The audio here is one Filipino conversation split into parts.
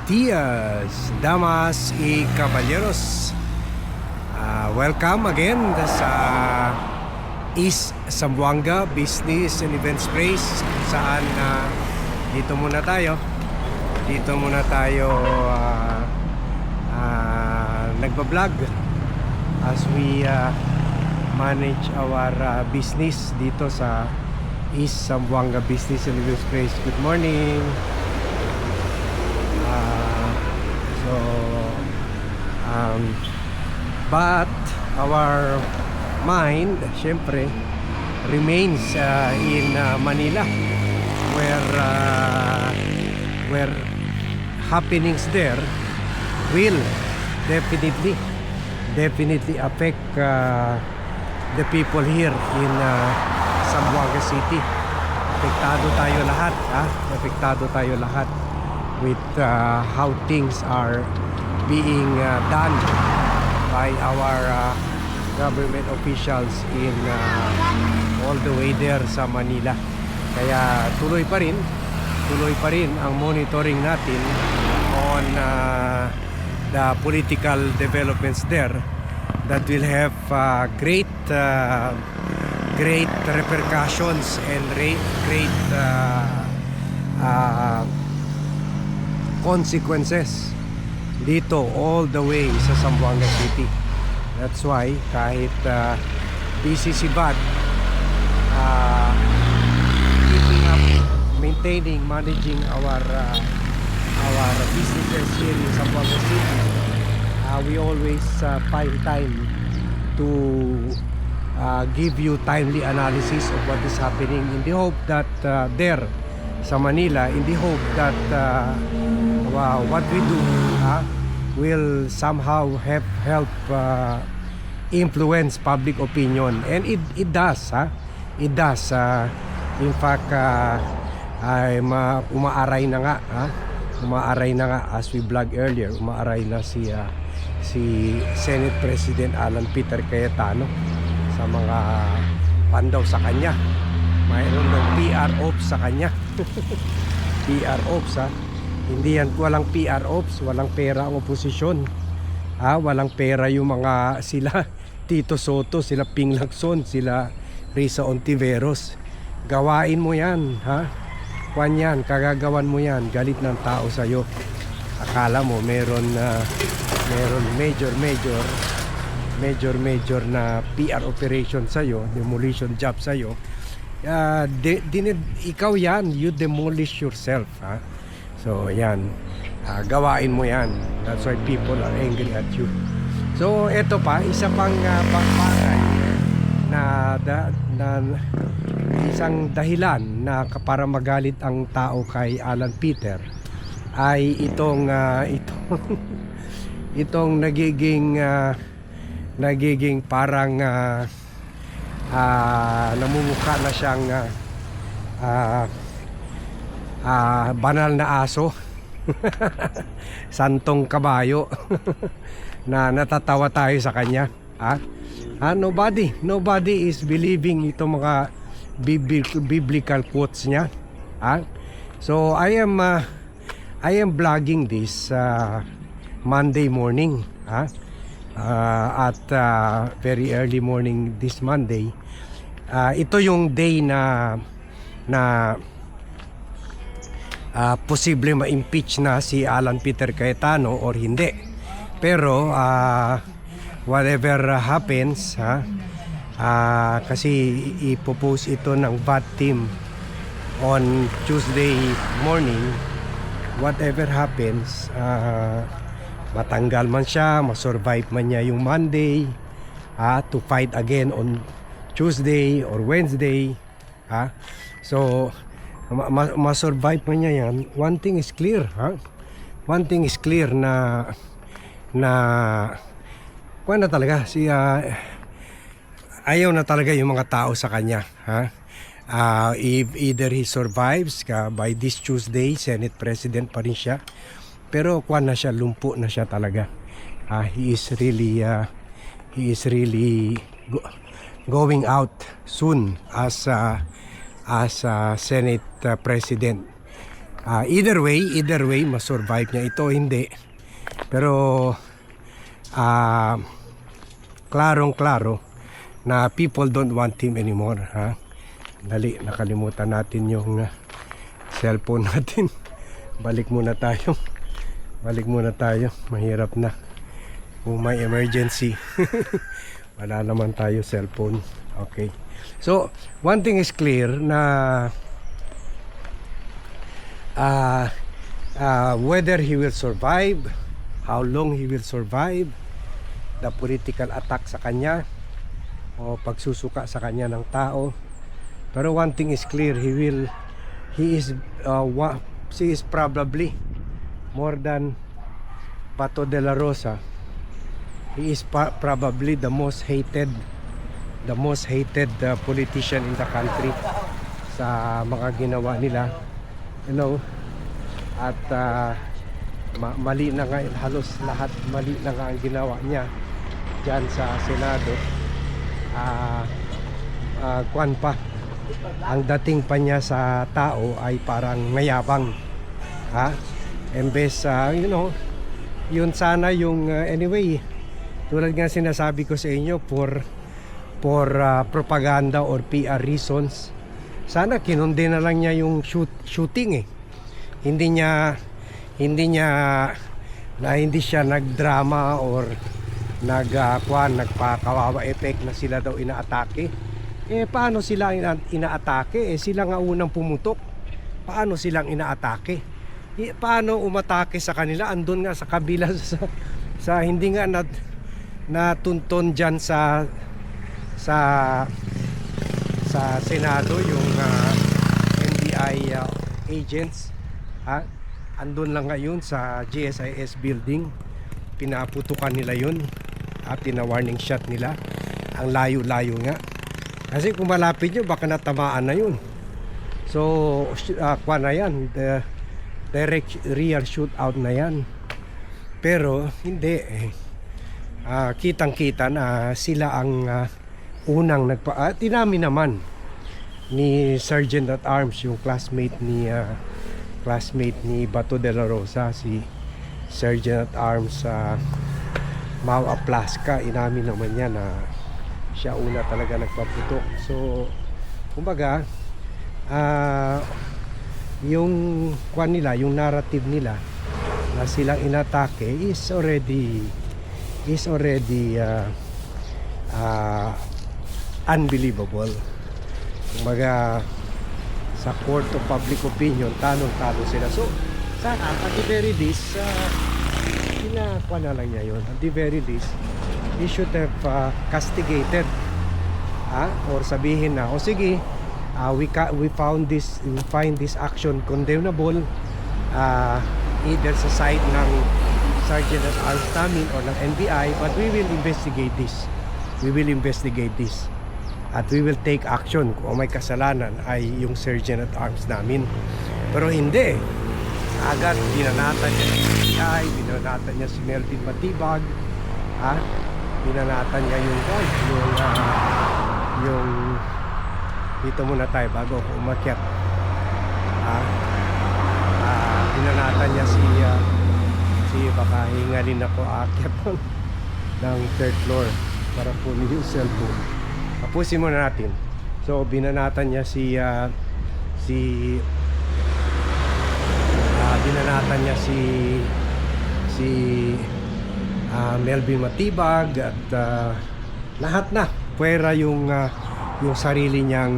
días, damas y caballeros. Welcome again sa East Zamboanga Business and Events Place, saan dito muna tayo nagbablog as we manage our business dito sa East Zamboanga Business and Events Place. Good morning. But our mind, syempre, remains in Manila, where happenings there will definitely affect the people here in Zamboanga City. Apektado tayo lahat with how things are being done by our government officials in all the way there sa Manila. Kaya tuloy pa rin ang monitoring natin on the political developments there that will have great repercussions and great consequences dito all the way sa Zamboanga City. That's why kahit busy si BAD keeping up, maintaining, managing our businesses here in Zamboanga City, we always find time to give you timely analysis of what is happening, in the hope that there sa Manila, in the hope that what we do will somehow help influence public opinion, and it does. In fact, umaaray na nga as we vlog earlier. Umaaray na si Senate President Alan Peter Cayetano sa mga pandaw sa kanya. Mayroon ng PR ops sa kanya. PR ops, hindi yan, walang PR ops, walang pera ang oposisyon. Walang pera yung mga sila Tito Soto, sila Ping Lacson, sila Risa Ontiveros. Gawain mo yan, kagagawan mo yan. Galit ng tao sa'yo. Akala mo meron major na PR operation sa'yo, demolition job sa'yo. Ikaw yan, you demolish yourself. So yan, gawain mo yan. That's why people are angry at you. So eto pa, isa pang bagay na isang dahilan na para magalit ang tao kay Alan Peter ay itong nagiging parang namumukha na siyang banal na aso. Santong kabayo. Na natatawa tayo sa kanya. Nobody is believing itong mga biblical quotes niya. So I am vlogging this Monday morning, at very early morning this Monday. Ito yung day na posible ma-impeach na si Alan Peter Cayetano or hindi. Pero whatever happens, kasi ipopose ito ng VAT team on Tuesday morning. Whatever happens, matanggal man siya, masurvive man niya yung Monday, to fight again on Tuesday or Wednesday, so masurvive man niya yan. One thing is clear, na na talaga ayaw na talaga yung mga tao sa kanya. If either he survives by this Tuesday, Senate President pa rin siya, pero na siya, lumpo na siya talaga. He is really going out soon as Senate President. Either way, masurvive niya ito, hindi. Pero, klarong-klaro na people don't want him anymore, ha? Dali, nakalimutan natin yung cellphone natin. Balik muna tayo. Mahirap na. Kung may emergency. Wala naman tayo cellphone. Okay. So, one thing is clear na whether he will survive, how long he will survive, the political attack sa kanya o pagsusuka sa kanya ng tao. Pero one thing is clear, she is probably more than Bato de la Rosa. He is probably the most hated politician in the country sa mga ginawa nila, you know. At mali na nga, halos lahat mali na nga ang ginawa niya dyan sa Senado. Kwan pa, ang dating pa niya sa tao ay parang mayabang, ha? Embes you know, yun sana yung anyway, tulad nga sinasabi ko sa inyo, for propaganda or PR reasons, sana kinundi na lang niya yung shooting, hindi siya nagdrama or nagpakawawa effect na sila daw inaatake. Paano sila inaatake? Sila nga unang pumutok. Paano silang inaatake? Paano umatake sa kanila? Andun nga sa kabila sa hindi nga natunton dyan sa Senado yung NBI agents, ha? Andun lang ngayon sa GSIS building, pinaputukan nila yun, pina-warning shot nila. Ang layo-layo nga, kasi kung malapit nyo baka natamaan na yun. So kwa na yan, the direct real shootout na yan. Pero hindi, kitang-kita na sila ang unang tinamin naman ni Sergeant at Arms, yung classmate ni Bato de la Rosa, si Sergeant at Arms Mau Aplaska. Inamin naman niya na siya una talaga nagpaputok. So kumbaga, yung kwan nila, yung narrative nila na silang inatake is already unbelievable. Kumbaga, sa court of public opinion, talong-talo sila. So sana at the very least, pinakwa na lang niya yun. At the very least, he should have castigated, or sabihin na, o sige, we find this action condemnable, either sa side ng Sergeant at Arms namin or ng NBI, but we will investigate this at we will take action kung may kasalanan ay yung Sergeant at Arms namin. Pero hindi, agad binanatan niya ng NBI, binanatan niya si Melvin Matibag, binanatan niya yung dito muna tayo bago ako umakyat. Binanatan niya si baka hingalin ako aakyat ng third floor para punin yung cellphone. Tapusin muna natin. So binanatan niya binanatan niya si Melvin Matibag at lahat na puwera yung sarili niyang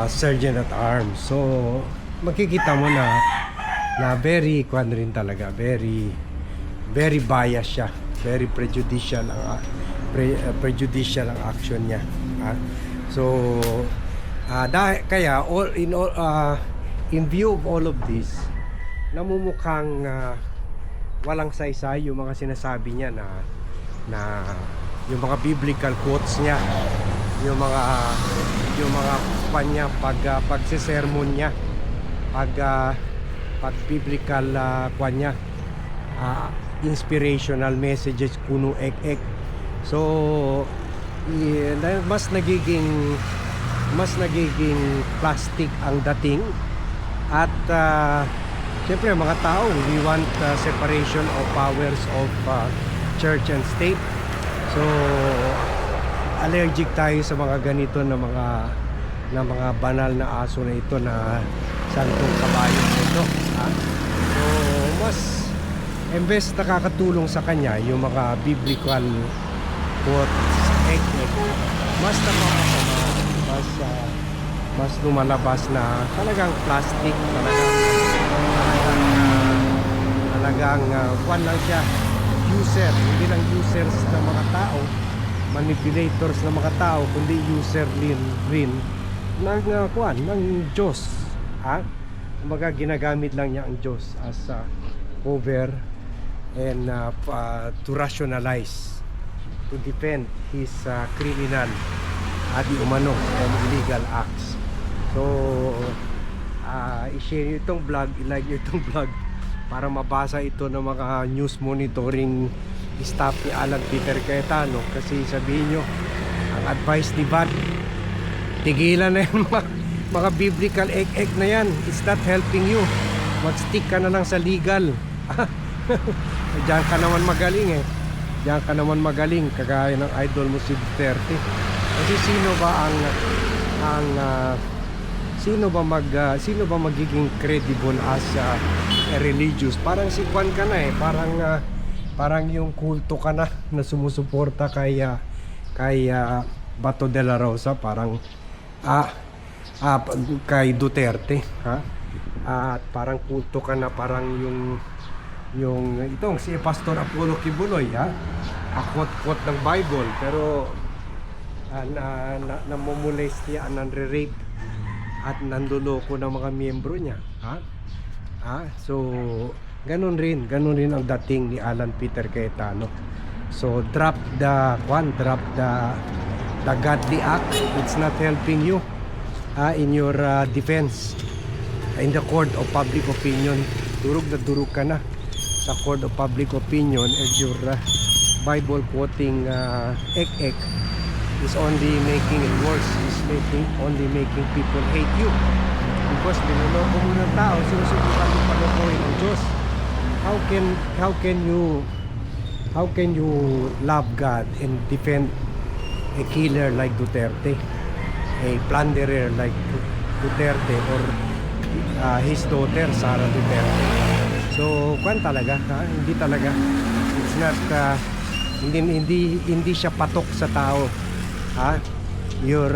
Sergeant at Arms. So makikita mo na very rin talaga, very biased siya, very prejudicial ang action niya. So kaya in view of all of this, namumukhang walang saysay yung mga sinasabi niya na yung mga biblical quotes niya, yung mga kanya pagsesermon niya, pag biblical kanya, inspirational messages kuno ek. So mas nagiging plastic ang dating. At siyempre mga tao, we want separation of powers of church and state. So allergic tayo sa mga ganito na mga banal na aso na ito, na santong kabayo nito. So mas imbes nakakatulong sa kanya yung mga biblical quotes, mas nakakasama, mas lumalabas na talagang plastic, talagang kwan lang siya, user, hindi lang users ng mga tao, manipulators ng mga tao, kundi user rin ng kwan, ng Diyos. Kumbaga ginagamit lang niya ang Diyos as cover and to rationalize, to defend his criminal di umano and illegal acts. So i-share itong vlog, i-like itong vlog para mabasa ito ng mga news monitoring staff ni Alan Peter Cayetano. Kasi sabihin nyo, ang advice ni Bad, tigilan na yung mga biblical ek na yan, it's not helping you, mag-stick ka na lang sa legal. Diyan ka naman magaling diyan ka naman magaling, kagaya ng idol mo si Duterte. Kasi sino ba magiging credible as a religious? Parang si Juan ka na parang yung kulto ka na sumusuporta kay Bato de la Rosa, parang kay Duterte, at parang kulto ka na, parang yung itong si Pastor Apollo Kibuloy, quote ng Bible, pero namumulestya, nanre-rape at nanduloko ng mga miyembro niya. So ganun rin ang dating ni Alan Peter Cayetano. So drop the godly act. It's not helping you in your defense in the court of public opinion. Durog na durog ka na sa court of public opinion, and your Bible quoting ek is only making it worse. Is only making people hate you, because binuloko mo ng tao, sinusubukan mo palukuhin ang Diyos. How can you love God and defend a killer like Duterte, a plunderer like Duterte, or his daughter Sara Duterte? So kwan talaga, hindi talaga, it's not hindi siya patok sa tao. Your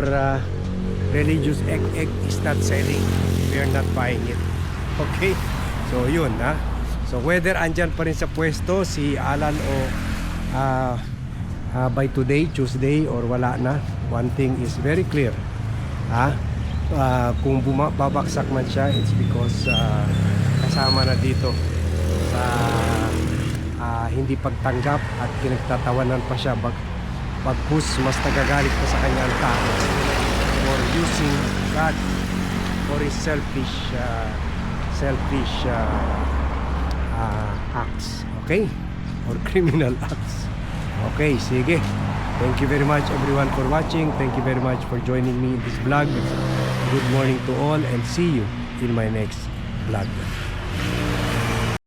religious egg is not selling, we are not buying it. Okay, so yun. So whether andyan pa rin sa pwesto si Alan o by today, Tuesday, or wala na, one thing is very clear. Kung babaksak man siya, it's because kasama na dito sa hindi pagtanggap, at pinagtatawanan pa siya bagkus mas nagagalit pa sa kanya ang tao for using God for his selfish acts, okay, or criminal acts. Okay, sige, thank you very much everyone for watching. Thank you very much for joining me in this vlog. Good morning to all, and see you in my next vlog.